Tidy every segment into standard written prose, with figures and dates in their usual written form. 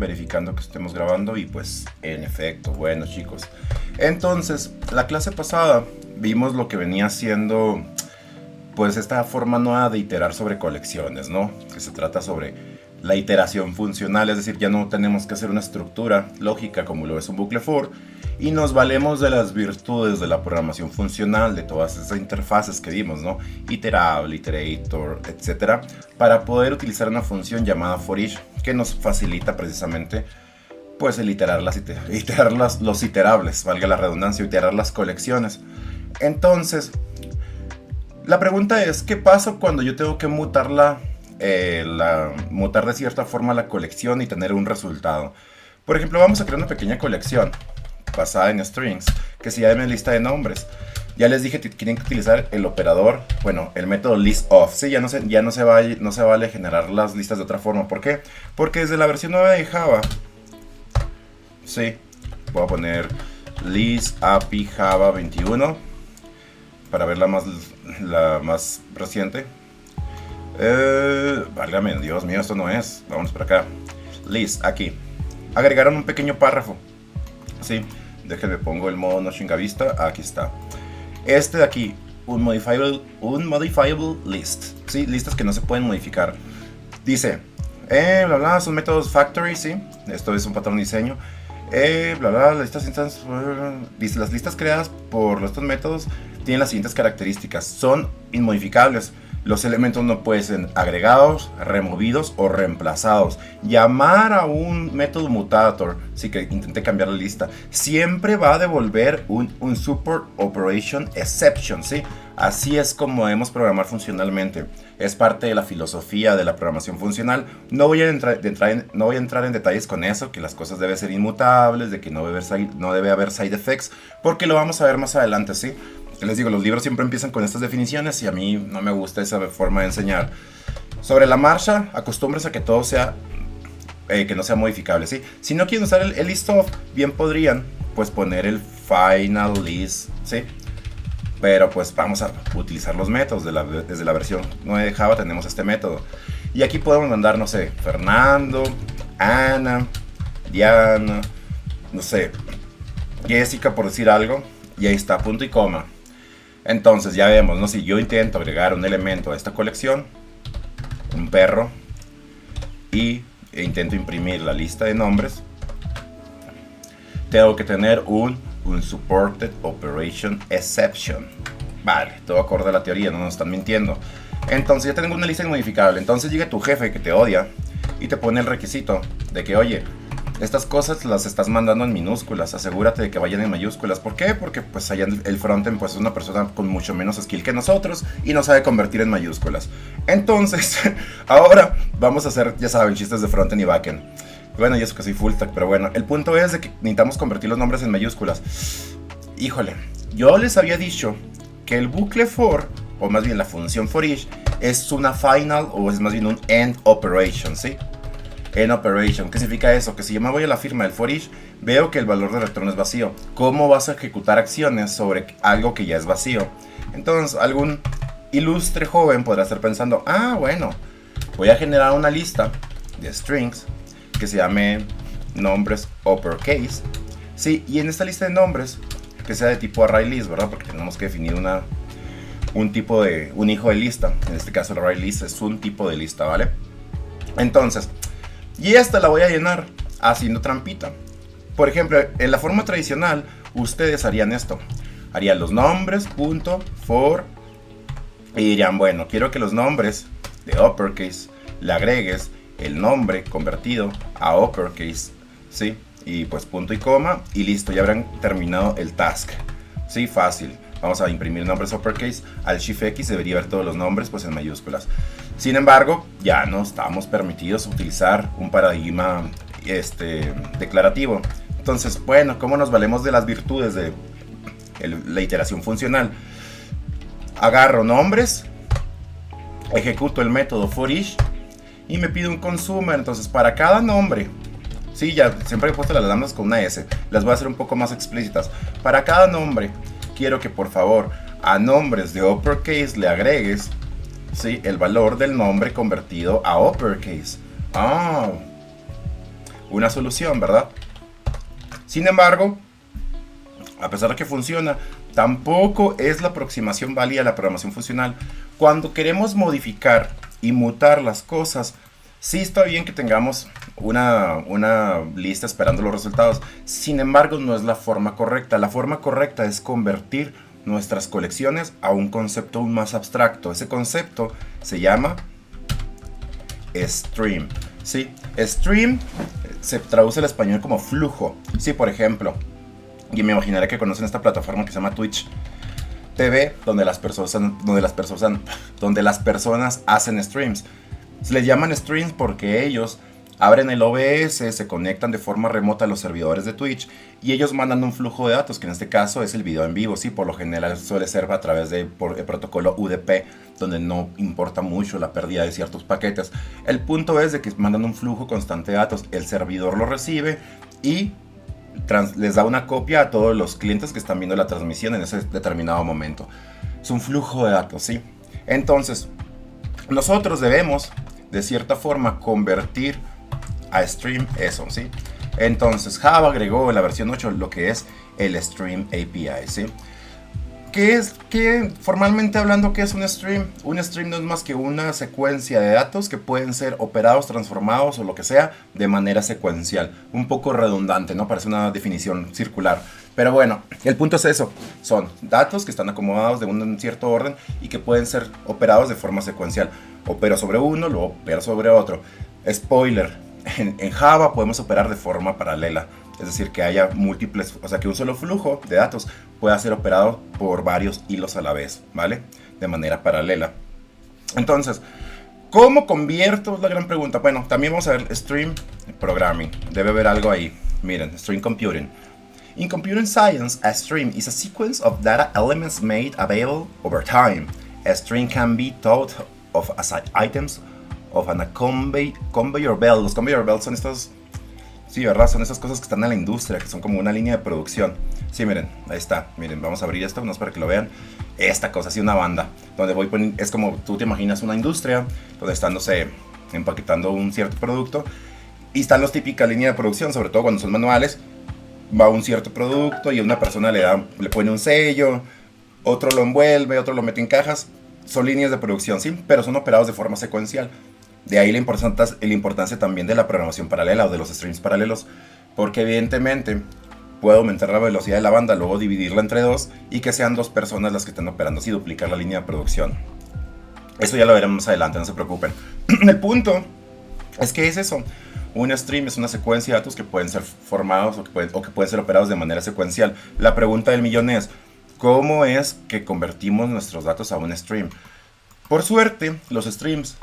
verificando que estemos grabando y pues en efecto, bueno chicos. Entonces, la clase pasada vimos lo que venía siendo pues esta forma nueva de iterar sobre colecciones, ¿no? Que se trata sobre la iteración funcional, es decir, ya no tenemos que hacer una estructura lógica como lo es un bucle for, y nos valemos de las virtudes de la programación funcional, de todas esas interfaces que vimos, ¿no? Iterable, iterator, etcétera, para poder utilizar una función llamada forEach que nos facilita precisamente pues el iterar los iterables, valga la redundancia, iterar las colecciones. Entonces, la pregunta es, ¿qué pasa cuando yo tengo que mutar mutar de cierta forma la colección y tener un resultado? Por ejemplo, vamos a crear una pequeña colección basada en strings que se llame lista de nombres. Ya les dije que tienen que utilizar el operador, bueno, el método listOf. ¿Sí? Ya no se vale generar las listas de otra forma. ¿Por qué? Porque desde la versión 9 de Java, sí, voy a poner list API Java 21 para ver la más reciente. Válgame, Dios mío, esto no es. Vamos por acá. List, aquí. Agregaron un pequeño párrafo. Sí, déjenme pongo el modo no chingavista. Aquí está. Este de aquí, un modifiable list. Sí, listas que no se pueden modificar. Dice, bla bla, son métodos factory, sí. Esto es un patrón de diseño. Bla bla, dice, las listas creadas por estos métodos tienen las siguientes características. Son inmodificables. Los elementos no pueden ser agregados, removidos o reemplazados. Llamar a un método mutator, sí, que intente cambiar la lista, siempre va a devolver un support operation exception, ¿sí? Así es como debemos programar funcionalmente. Es parte de la filosofía de la programación funcional. No voy a entrar en detalles con eso, que las cosas deben ser inmutables, de que no debe haber side effects, porque lo vamos a ver más adelante, ¿sí? Les digo, los libros siempre empiezan con estas definiciones y a mí no me gusta esa forma de enseñar. Sobre la marcha, acostúmbrense a que todo sea, que no sea modificable, ¿sí? Si no quieren usar el listOf, bien podrían, pues poner el final list, ¿sí? Pero pues vamos a utilizar los métodos. Desde la versión 9 de Java tenemos este método. Y aquí podemos mandar, no sé, Fernando, Ana, Diana, no sé, Jessica por decir algo. Y ahí está, punto y coma. Entonces ya vemos, ¿no? Si yo intento agregar un elemento a esta colección, un perro, e intento imprimir la lista de nombres, tengo que tener un supported operation exception. Vale, todo acorde a la teoría, no nos están mintiendo. Entonces ya tengo una lista inmodificable. Entonces llega tu jefe que te odia y te pone el requisito de que, oye, estas cosas las estás mandando en minúsculas, asegúrate de que vayan en mayúsculas. ¿Por qué? Porque pues allá el frontend pues es una persona con mucho menos skill que nosotros y no sabe convertir en mayúsculas. Entonces, ahora vamos a hacer, ya saben, chistes de frontend y backend. Bueno, y eso que soy full stack, pero bueno, el punto es de que necesitamos convertir los nombres en mayúsculas. Híjole, yo les había dicho que el bucle for, o más bien la función forEach, es una final o es más bien un end operation, ¿sí? End operation, ¿qué significa eso? Que si yo me voy a la firma del forEach, veo que el valor del retorno es vacío. ¿Cómo vas a ejecutar acciones sobre algo que ya es vacío? Entonces, algún ilustre joven podrá estar pensando, bueno, voy a generar una lista de strings que se llame nombres uppercase, sí, y en esta lista de nombres que sea de tipo array list, ¿verdad? Porque tenemos que definir un hijo de lista. En este caso el array list es un tipo de lista, ¿vale? Entonces, y esta la voy a llenar haciendo trampita. Por ejemplo, en la forma tradicional ustedes harían esto, harían los nombres punto for y dirían, bueno, quiero que los nombres de uppercase le agregues el nombre convertido a uppercase, ¿sí? Y pues punto y coma y listo, ya habrán terminado el task, ¿sí? Fácil. Vamos a imprimir nombres uppercase, al Shift X debería ver todos los nombres pues en mayúsculas. Sin embargo, ya no estamos permitidos utilizar un paradigma declarativo. Entonces, bueno, ¿cómo nos valemos de las virtudes de la iteración funcional? Agarro nombres, ejecuto el método forEach y me pide un consumer. Entonces, para cada nombre, sí, ya siempre he puesto las lambdas con una S, las voy a hacer un poco más explícitas. Para cada nombre, quiero que por favor a nombres de uppercase le agregues, sí, el valor del nombre convertido a uppercase. una solución, ¿verdad? Sin embargo, a pesar de que funciona, tampoco es la aproximación válida a la programación funcional. Cuando queremos modificar y mutar las cosas, sí está bien que tengamos una lista esperando los resultados. Sin embargo, no es la forma correcta. La forma correcta es convertir nuestras colecciones a un concepto aún más abstracto. Ese concepto se llama stream. ¿Sí? Stream se traduce al español como flujo. Sí, por ejemplo, y me imaginaré que conocen esta plataforma que se llama Twitch TV, donde las personas hacen streams. Se les llaman streams porque ellos abren el OBS, se conectan de forma remota a los servidores de Twitch y ellos mandan un flujo de datos, que en este caso es el video en vivo. Sí, por lo general suele ser a través del protocolo UDP, donde no importa mucho la pérdida de ciertos paquetes. El punto es de que mandan un flujo constante de datos, el servidor lo recibe y les da una copia a todos los clientes que están viendo la transmisión en ese determinado momento. Es un flujo de datos, ¿sí? Entonces, nosotros debemos, de cierta forma, convertir a stream eso, ¿sí? Entonces, Java agregó en la versión 8 lo que es el Stream API, ¿sí? Formalmente hablando, ¿qué es un stream? Un stream no es más que una secuencia de datos que pueden ser operados, transformados o lo que sea de manera secuencial. Un poco redundante, ¿no? Parece una definición circular. Pero bueno, el punto es eso. Son datos que están acomodados de un cierto orden y que pueden ser operados de forma secuencial. Opero sobre uno, luego opero sobre otro. Spoiler, en Java podemos operar de forma paralela. Es decir, que haya múltiples, o sea, que un solo flujo de datos pueda ser operado por varios hilos a la vez, ¿vale? De manera paralela. Entonces, ¿cómo convierto? Es la gran pregunta. Bueno, también vamos a ver Stream Programming. Debe haber algo ahí. Miren, Stream Computing. In computing science, a stream is a sequence of data elements made available over time. A stream can be thought of as items of a conveyor belt. Los conveyor belts son estos... Sí, ¿verdad? Son esas cosas que están en la industria, que son como una línea de producción. Sí, miren, ahí está. Miren, vamos a abrir esto, no es para que lo vean. Esta cosa, así una banda, donde voy poniendo, es como tú te imaginas una industria, donde están, no sé, empaquetando un cierto producto. Y están las típicas líneas de producción, sobre todo cuando son manuales. Va un cierto producto y una persona le pone un sello, otro lo envuelve, otro lo mete en cajas. Son líneas de producción, sí, pero son operados de forma secuencial. De ahí la importancia también de la programación paralela o de los streams paralelos, porque evidentemente puedo aumentar la velocidad de la banda, luego dividirla entre dos y que sean dos personas las que estén operando, así duplicar la línea de producción. Eso ya lo veremos más adelante, no se preocupen. El punto es que es eso. Un stream es una secuencia de datos que pueden ser formados o que pueden ser operados de manera secuencial. La pregunta del millón es, ¿cómo es que convertimos nuestros datos a un stream? Por suerte, los streams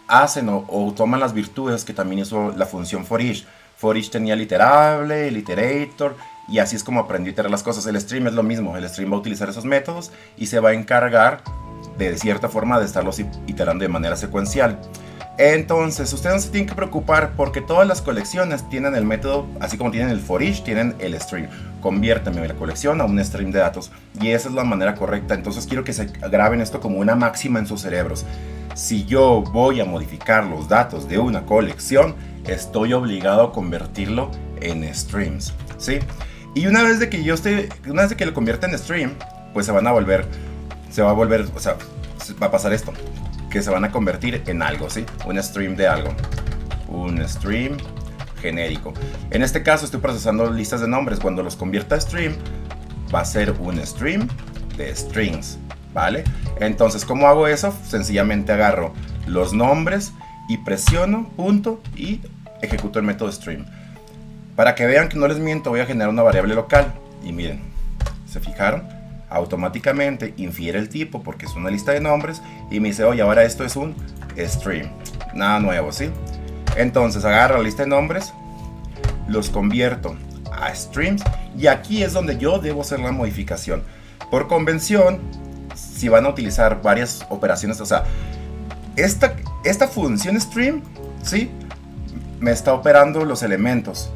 hacen o toman las virtudes que también hizo la función for each. For each tenía el iterable, el iterator, y así es como aprendió a iterar las cosas. El stream es lo mismo, el stream va a utilizar esos métodos y se va a encargar de cierta forma de estarlos iterando de manera secuencial. Entonces, ustedes no se tienen que preocupar porque todas las colecciones tienen el método, así como tienen el for each, tienen el stream. Conviérteme la colección a un stream de datos y esa es la manera correcta. Entonces quiero que se graben esto como una máxima en sus cerebros. Si yo voy a modificar los datos de una colección, estoy obligado a convertirlo en streams, ¿sí? Y una vez de que lo convierta en stream, pues va a pasar esto, que se van a convertir en algo, ¿sí? Un stream de algo, un stream genérico. En este caso estoy procesando listas de nombres. Cuando los convierta a stream, va a ser un stream de strings, ¿vale? Entonces, ¿cómo hago eso? Sencillamente agarro los nombres y presiono punto y ejecuto el método stream. Para que vean que no les miento, voy a generar una variable local y miren, ¿se fijaron? Automáticamente infiere el tipo porque es una lista de nombres y me dice, oye, ahora esto es un stream. Nada nuevo, ¿sí? Entonces agarro la lista de nombres, los convierto a streams y aquí es donde yo debo hacer la modificación. Por convención, si van a utilizar varias operaciones, o sea, esta función stream, ¿sí? Me está operando los elementos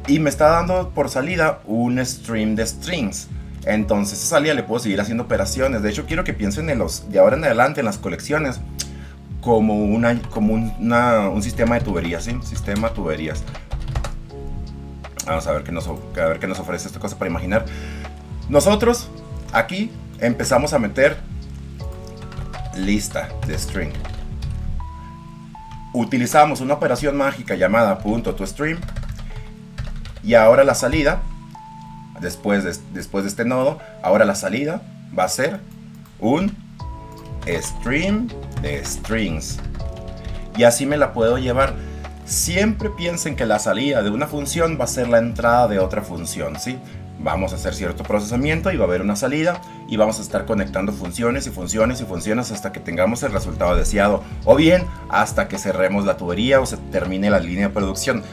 y me está dando por salida un stream de strings. Entonces esa salida le puedo seguir haciendo operaciones. De hecho, quiero que piensen de ahora en adelante en las colecciones como un sistema de tuberías, ¿sí? Sistema de tuberías. Vamos a ver qué nos ofrece esta cosa para imaginar. Nosotros aquí empezamos a meter lista de string. Utilizamos una operación mágica llamada .toString. Y ahora la salida, después de este nodo, ahora la salida va a ser un string de strings. Y así me la puedo llevar. Siempre piensen que la salida de una función va a ser la entrada de otra función, ¿sí? Vamos a hacer cierto procesamiento y va a haber una salida y vamos a estar conectando funciones y funciones y funciones hasta que tengamos el resultado deseado, o bien hasta que cerremos la tubería o se termine la línea de producción.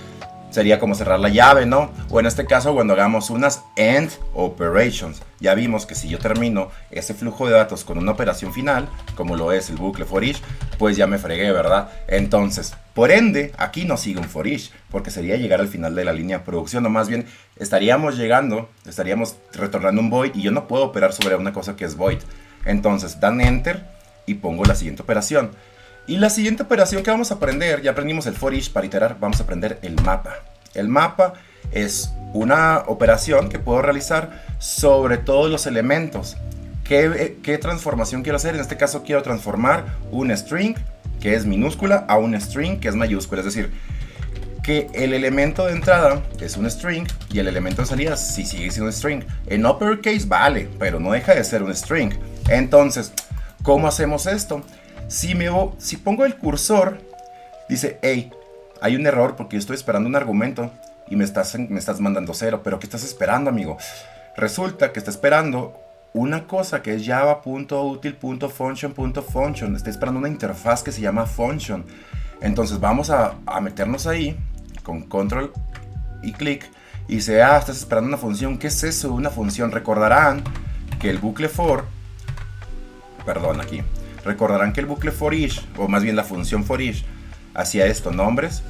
Sería como cerrar la llave, ¿no? O en este caso cuando hagamos unas AND operations. Ya vimos que si yo termino ese flujo de datos con una operación final, como lo es el bucle for each, pues ya me fregué, ¿verdad? Entonces, por ende, aquí no sigue un for each, porque sería llegar al final de la línea de producción, o más bien estaríamos retornando un void y yo no puedo operar sobre una cosa que es void. Entonces, dan enter y pongo la siguiente operación. Y la siguiente operación que vamos a aprender, ya aprendimos el for each para iterar, vamos a aprender el mapa. El mapa es una operación que puedo realizar sobre todos los elementos. ¿Qué transformación quiero hacer? En este caso quiero transformar un string que es minúscula a un string que es mayúscula. Es decir, que el elemento de entrada es un string y el elemento de salida sí sigue siendo un string. En uppercase vale, pero no deja de ser un string. Entonces, ¿cómo hacemos esto? Si pongo el cursor, dice, hey, hay un error porque yo estoy esperando un argumento y me estás mandando 0. ¿Pero qué estás esperando, amigo? Resulta que está esperando una cosa que es java.util.function.function. Está esperando una interfaz que se llama function. Entonces vamos a meternos ahí con control y clic. Y dice, estás esperando una función. ¿Qué es eso? Una función. Recordarán que el bucle for each, o más bien la función for each, hacía esto, nombres,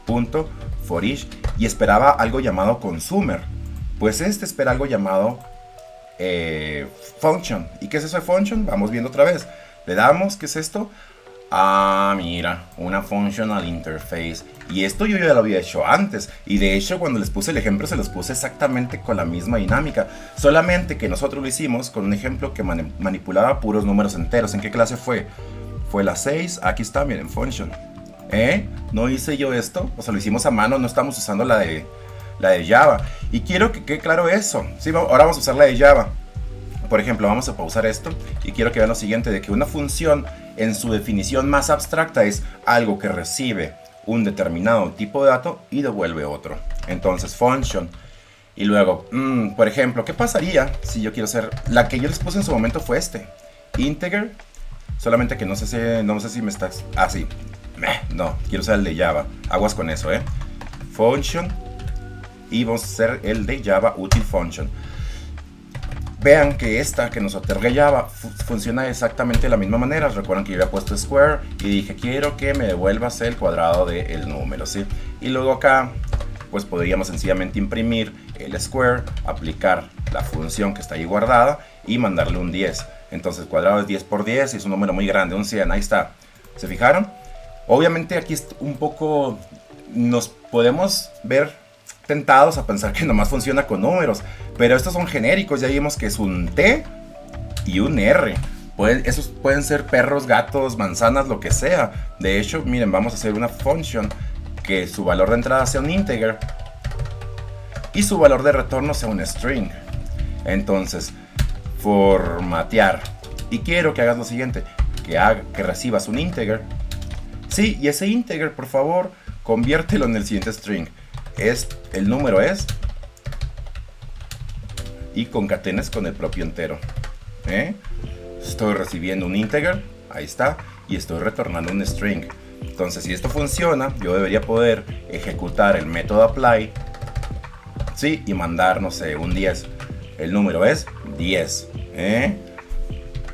punto, for each, y esperaba algo llamado consumer. Pues este espera algo llamado function. ¿Y qué es eso de function? Vamos viendo otra vez. Le damos, ¿qué es esto? Mira, una functional interface. Y esto yo ya lo había hecho antes. Y de hecho cuando les puse el ejemplo se los puse exactamente con la misma dinámica. Solamente que nosotros lo hicimos con un ejemplo que manipulaba puros números enteros. ¿En qué clase fue? Fue la 6. Aquí está, miren, function. No hice yo esto. O sea, lo hicimos a mano, no estamos usando la de Java. Y quiero que quede claro eso. Sí, ahora vamos a usar la de Java. Por ejemplo, vamos a pausar esto y quiero que vean lo siguiente, de que una función en su definición más abstracta es algo que recibe un determinado tipo de dato y devuelve otro. Entonces, function. Y luego, por ejemplo, ¿qué pasaría si yo quiero hacer? La que yo les puse en su momento fue integer, solamente que no sé si me estás... sí. No, quiero usar el de Java. Aguas con eso, Function. Y vamos a hacer el de Java util function. Vean que esta que nos otorga Java funciona exactamente de la misma manera. Recuerdan que yo había puesto square y dije quiero que me devuelvas el cuadrado del número, ¿sí? Y luego acá pues podríamos sencillamente imprimir el square, aplicar la función que está ahí guardada y mandarle un 10. Entonces cuadrado es 10 por 10 y es un número muy grande, un 100, ahí está. ¿Se fijaron? Obviamente aquí es un poco, nos podemos ver tentados a pensar que nomás funciona con números, pero estos son genéricos. Ya vimos que es un T y un R. Esos pueden ser perros, gatos, manzanas, lo que sea. De hecho, miren, vamos a hacer una function que su valor de entrada sea un integer y su valor de retorno sea un string. Entonces, formatear. Y quiero que hagas lo siguiente, que recibas un integer. Sí, y ese integer, por favor, conviértelo en el siguiente string. El número es y concatenes con el propio entero. Estoy recibiendo un integer, ahí está, y estoy retornando un string. Entonces, si esto funciona, yo debería poder ejecutar el método apply, sí, y mandar, no sé, un 10. El número es 10.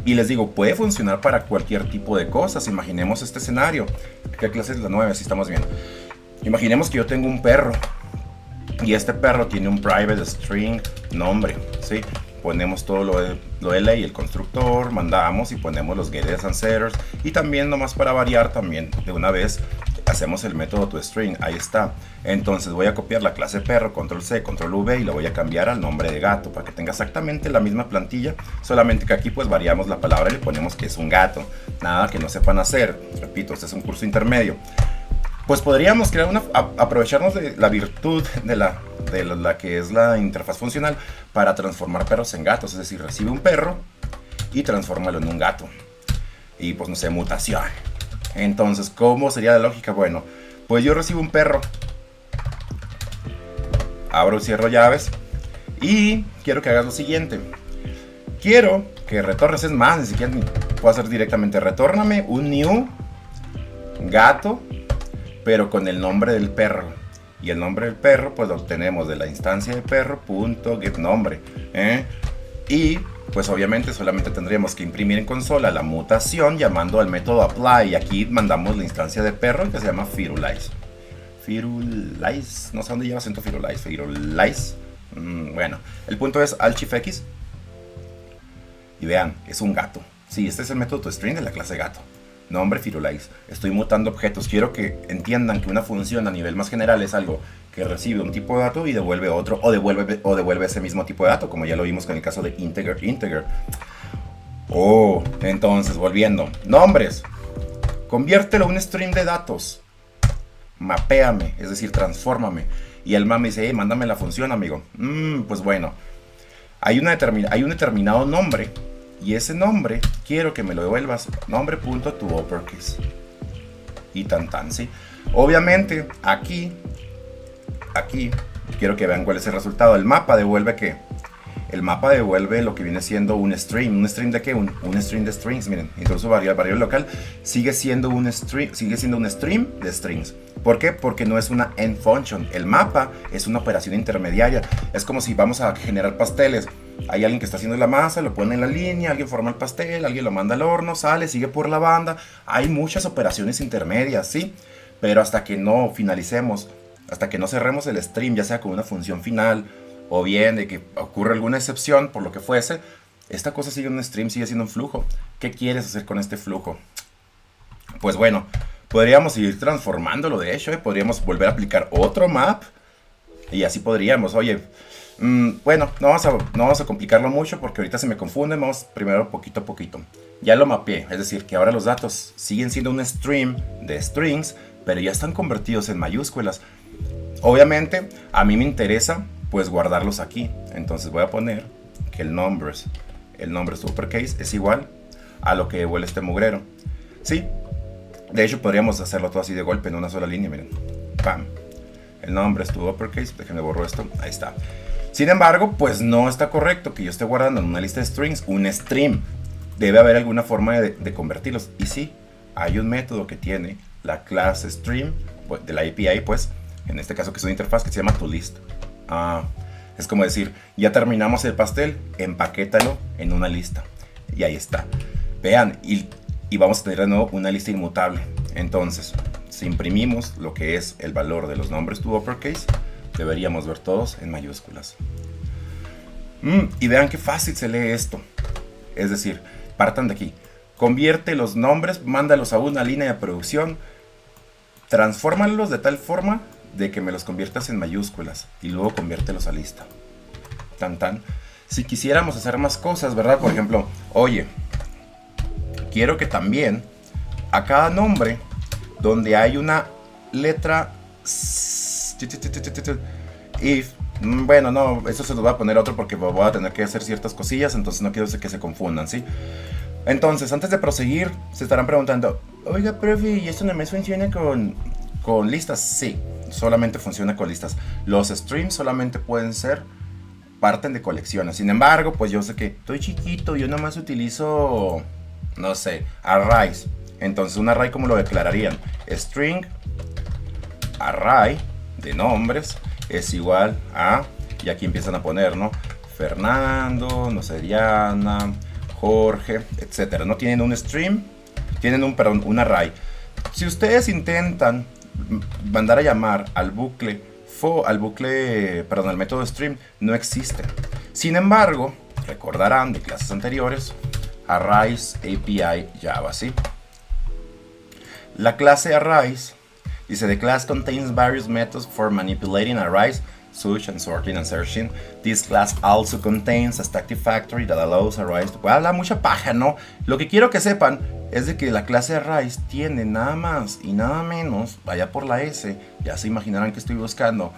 Y les digo, puede funcionar para cualquier tipo de cosas. Imaginemos este escenario. ¿Qué clase es la 9? Si estamos viendo. Imaginemos que yo tengo un perro y este perro tiene un private string nombre, ¿sí? Ponemos todo lo de ley, el constructor, mandamos y ponemos los getters and setters, y también nomás para variar también de una vez hacemos el método toString, ahí está. Entonces voy a copiar la clase perro, control C, control V, y lo voy a cambiar al nombre de gato para que tenga exactamente la misma plantilla, solamente que aquí pues variamos la palabra y le ponemos que es un gato. Nada que no sepan hacer, repito, este es un curso intermedio. Pues podríamos crear aprovecharnos de la virtud de la que es la interfaz funcional para transformar perros en gatos, es decir, recibe un perro y transfórmalo en un gato. Y pues no sé, mutación. Entonces, ¿cómo sería la lógica? Bueno, pues yo recibo un perro, abro y cierro llaves y quiero que hagas lo siguiente. Quiero que retornes, es más, ni siquiera puedo hacer directamente, retórname un new gato, pero con el nombre del perro. Y el nombre del perro pues lo obtenemos de la instancia de perro.getNombre, y pues obviamente solamente tendríamos que imprimir en consola la mutación llamando al método apply, y aquí mandamos la instancia de perro que se llama Firulais. Firulais, no sé dónde lleva acento Firulais. Bueno, el punto es Alt-Shift X y vean, es un gato. Sí, este es el método toString de la clase gato. Nombre Firulais. Estoy mutando objetos. Quiero que entiendan que una función a nivel más general es algo que recibe un tipo de dato y devuelve otro, o devuelve ese mismo tipo de dato, como ya lo vimos con el caso de integer. Entonces, volviendo. Nombres. Conviértelo a un stream de datos. Mapéame, es decir, transfórmame. Y el mame dice, mándame la función, amigo. Pues bueno. Hay un determinado nombre. Y ese nombre, quiero que me lo devuelvas, nombre.toUpperCase. Y tan, ¿sí? Obviamente, aquí, quiero que vean cuál es el resultado. El mapa devuelve ¿qué? El mapa devuelve lo que viene siendo un string. ¿Un string de qué? Un string de strings. Miren, introduce variable local. Sigue siendo un stream de strings. ¿Por qué? Porque no es una end function. El mapa es una operación intermediaria. Es como si vamos a generar pasteles. Hay alguien que está haciendo la masa, lo pone en la línea, alguien forma el pastel, alguien lo manda al horno, sale, sigue por la banda. Hay muchas operaciones intermedias, ¿sí? Pero hasta que no finalicemos, hasta que no cerremos el stream, ya sea con una función final, o bien de que ocurra alguna excepción, por lo que fuese, esta cosa sigue en un stream, sigue siendo un flujo. ¿Qué quieres hacer con este flujo? Pues bueno, podríamos ir transformándolo, de hecho, podríamos volver a aplicar otro map, y así podríamos, oye... bueno, no vamos a complicarlo mucho porque ahorita se me confunde. Vamos primero poquito a poquito. Ya lo mapeé, es decir, que ahora los datos siguen siendo un stream de strings, pero ya están convertidos en mayúsculas. Obviamente, a mí me interesa pues guardarlos aquí. Entonces voy a poner que el nombre uppercase es igual a lo que devuelve este mugrero. Sí, de hecho podríamos hacerlo todo así de golpe en una sola línea, miren. Pam. El nombre es tu uppercase, déjenme borro esto, ahí está. Sin embargo, pues no está correcto que yo esté guardando en una lista de strings un stream. Debe haber alguna forma de convertirlos. Y sí, hay un método que tiene la clase stream de la API, pues, en este caso que es una interfaz que se llama toList. Es como decir, ya terminamos el pastel, empaquétalo en una lista. Y ahí está. Vean, y vamos a tener de nuevo una lista inmutable. Entonces, si imprimimos lo que es el valor de los nombres to uppercase, deberíamos ver todos en mayúsculas. Y vean qué fácil se lee esto. Es decir, partan de aquí. Convierte los nombres, mándalos a una línea de producción, transfórmalos de tal forma de que me los conviertas en mayúsculas y luego conviértelos a lista. Si quisiéramos hacer más cosas, ¿verdad? Por ejemplo, oye, quiero que también a cada nombre donde hay una letra if, bueno, no, eso se lo voy a poner otro porque voy a tener que hacer ciertas cosillas, entonces no quiero que se confundan, ¿sí? Entonces, antes de proseguir, se estarán preguntando, oiga, profe, ¿y esto no me funciona con listas? Sí, solamente funciona con listas. Los streams solamente pueden ser, parten de colecciones. Sin embargo, pues yo sé que estoy chiquito, yo nomás utilizo, no sé, arrays. Entonces, un array, ¿cómo lo declararían? String array de nombres es igual a, y aquí empiezan a poner, ¿no? Fernando, no sé, Diana, Jorge, etcétera. No tienen un stream, tienen un array. Si ustedes intentan mandar a llamar al método stream, no existe. Sin embargo, recordarán de clases anteriores, arrays API Java, ¿sí? La clase arrays Dice, the class contains various methods for manipulating arrays, such and sorting and searching. This class also contains a static factory that allows arrays to... Habla mucha paja, ¿no? Lo que quiero que sepan es de que la clase arrays tiene nada más y nada menos, vaya por la S, ya se imaginarán que estoy buscando,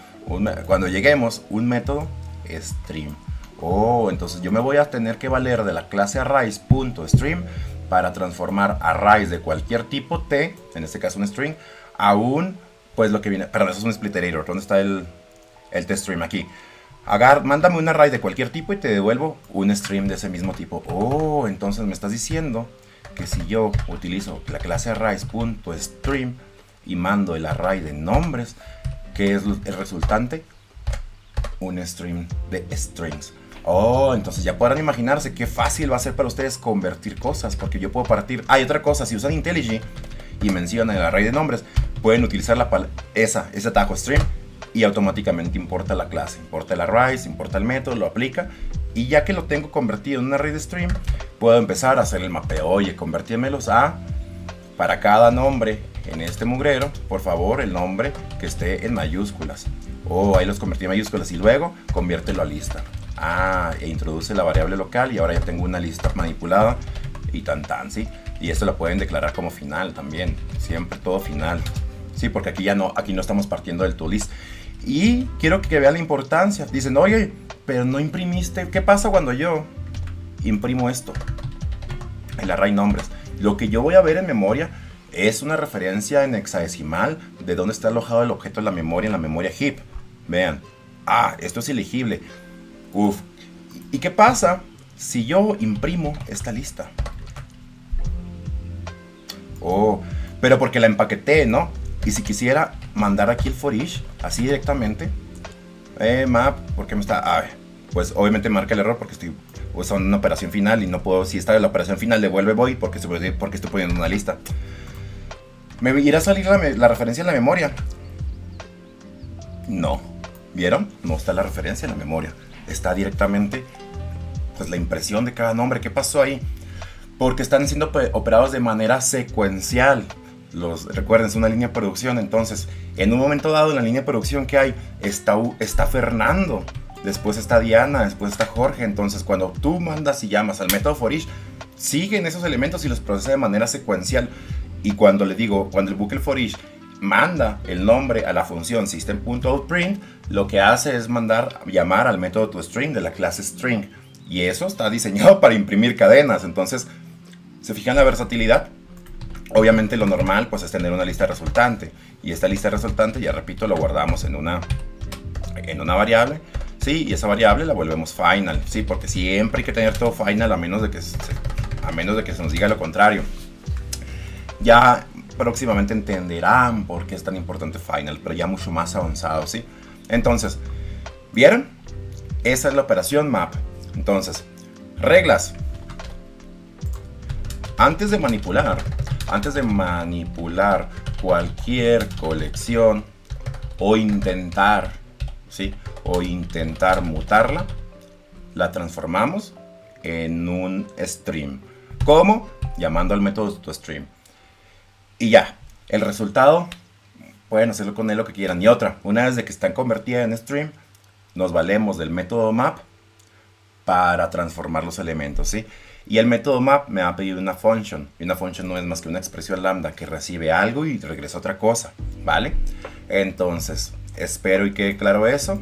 cuando lleguemos, un método stream. Oh, entonces yo me voy a tener que valer de la clase arrays.stream para transformar arrays de cualquier tipo T, en este caso un string, a un, pues lo que viene, perdón, eso es un splitterator. ¿Dónde está el tstream? Aquí. Mándame un array de cualquier tipo y te devuelvo un stream de ese mismo tipo. Oh, entonces me estás diciendo que si yo utilizo la clase arrays.stream y mando el array de nombres, que es el resultante, un stream de strings. Oh, entonces ya podrán imaginarse qué fácil va a ser para ustedes convertir cosas, porque yo puedo partir. Hay otra cosa, si usan IntelliJ y mencionan el array de nombres, pueden utilizar ese atajo stream y automáticamente importa la clase, importa el array, importa el método, lo aplica, y ya que lo tengo convertido en un array de stream, puedo empezar a hacer el mapeo. Oye, convertímelos para cada nombre en este mugrero, por favor, el nombre que esté en mayúsculas. Ahí los convertí en mayúsculas y luego conviértelo a lista. E introduce la variable local y ahora ya tengo una lista manipulada y ¿sí? Y esto lo pueden declarar como final también, siempre todo final. Sí, porque aquí no estamos partiendo del toList. Y quiero que vean la importancia. Dicen, oye, pero no imprimiste. ¿Qué pasa cuando yo imprimo esto? El array nombres. Lo que yo voy a ver en memoria es una referencia en hexadecimal de dónde está alojado el objeto en la memoria heap. Vean, esto es elegible. ¿Y qué pasa si yo imprimo esta lista? Pero porque la empaqueté, ¿no? Y si quisiera mandar aquí el for each, así directamente, map, ¿por qué me está? Pues obviamente marca el error porque estoy usando una operación final y no puedo, si está en la operación final, devuelve void porque estoy poniendo una lista. ¿Me irá a salir la referencia en la memoria? No. ¿Vieron? No está la referencia en la memoria. Está directamente, pues, la impresión de cada nombre. ¿Qué pasó ahí? Porque están siendo operados de manera secuencial. Recuerden, es una línea de producción. Entonces, en un momento dado, en la línea de producción que hay, está Fernando. Después está Diana. Después está Jorge. Entonces, cuando tú mandas y llamas al método for each, siguen esos elementos y los procesa de manera secuencial. Y cuando el bucle for each manda el nombre a la función system.outPrint, lo que hace es llamar al método toString de la clase string. Y eso está diseñado para imprimir cadenas. Entonces, ¿se fijan la versatilidad? Obviamente lo normal pues es tener una lista resultante. Y esta lista resultante, ya repito, lo guardamos en una variable. Sí, y esa variable la volvemos final. Sí, porque siempre hay que tener todo final a menos de que se nos diga lo contrario. Ya próximamente entenderán por qué es tan importante final, pero ya mucho más avanzado, ¿sí? Entonces, ¿vieron? Esa es la operación map. Entonces, reglas. Antes de manipular cualquier colección o intentar, ¿sí? O intentar mutarla, la transformamos en un stream. ¿Cómo? Llamando al método toStream. Y ya, el resultado, pueden hacerlo con él lo que quieran. Y otra, una vez de que están convertidas en stream, nos valemos del método map para transformar los elementos, ¿sí? Y el método map me va a pedir una function. Y una function no es más que una expresión lambda que recibe algo y regresa otra cosa, ¿vale? Entonces, espero y quede claro eso.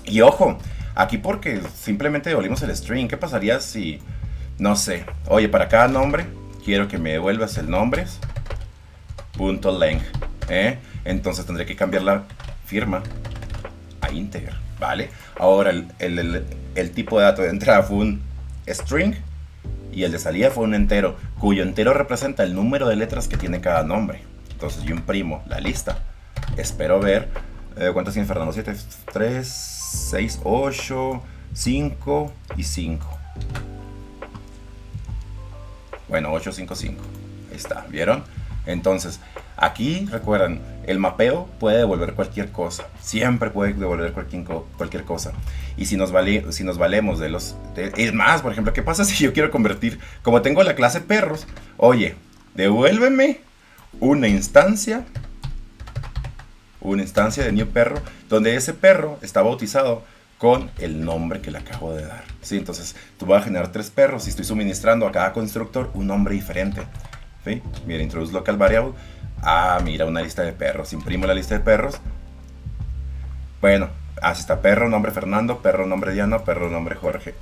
Y ojo, aquí porque simplemente devolvimos el string. ¿Qué pasaría si, no sé, oye, para cada nombre quiero que me devuelvas el nombres .length, entonces tendré que cambiar la firma a integer, ¿vale? Ahora el tipo de dato de entrada fue un string y el de salida fue un entero, cuyo entero representa el número de letras que tiene cada nombre. Entonces yo imprimo la lista, espero ver ¿cuántas tiene Fernando? 7, 3, 6, 8, 5 y 5. Bueno, 8, 5, 5. Ahí está, ¿vieron? Entonces, aquí recuerdan, el mapeo puede devolver cualquier cosa. Siempre puede devolver cualquier cosa. Y si nos valemos es más, por ejemplo, ¿qué pasa si yo quiero convertir? Como tengo la clase perros, oye, devuélveme una instancia una instancia de new perro, donde ese perro está bautizado con el nombre que le acabo de dar. ¿Sí? Entonces, tú vas a generar 3 perros y estoy suministrando a cada constructor un nombre diferente. ¿Sí? Mira, introduce local variable. Ah, mira, una lista de perros. Imprimo la lista de perros. Bueno, así está: perro, nombre Fernando, perro, nombre Diana, perro, nombre Jorge.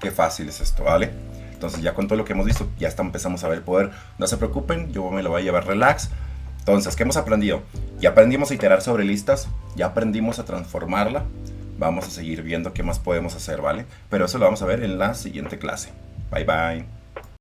Qué fácil es esto, ¿vale? Entonces ya con todo lo que hemos visto, ya empezamos a ver el poder. No se preocupen, yo me lo voy a llevar relax. Entonces, ¿qué hemos aprendido? Ya aprendimos a iterar sobre listas, ya aprendimos a transformarla. Vamos a seguir viendo qué más podemos hacer, ¿vale? Pero eso lo vamos a ver en la siguiente clase. Bye, bye.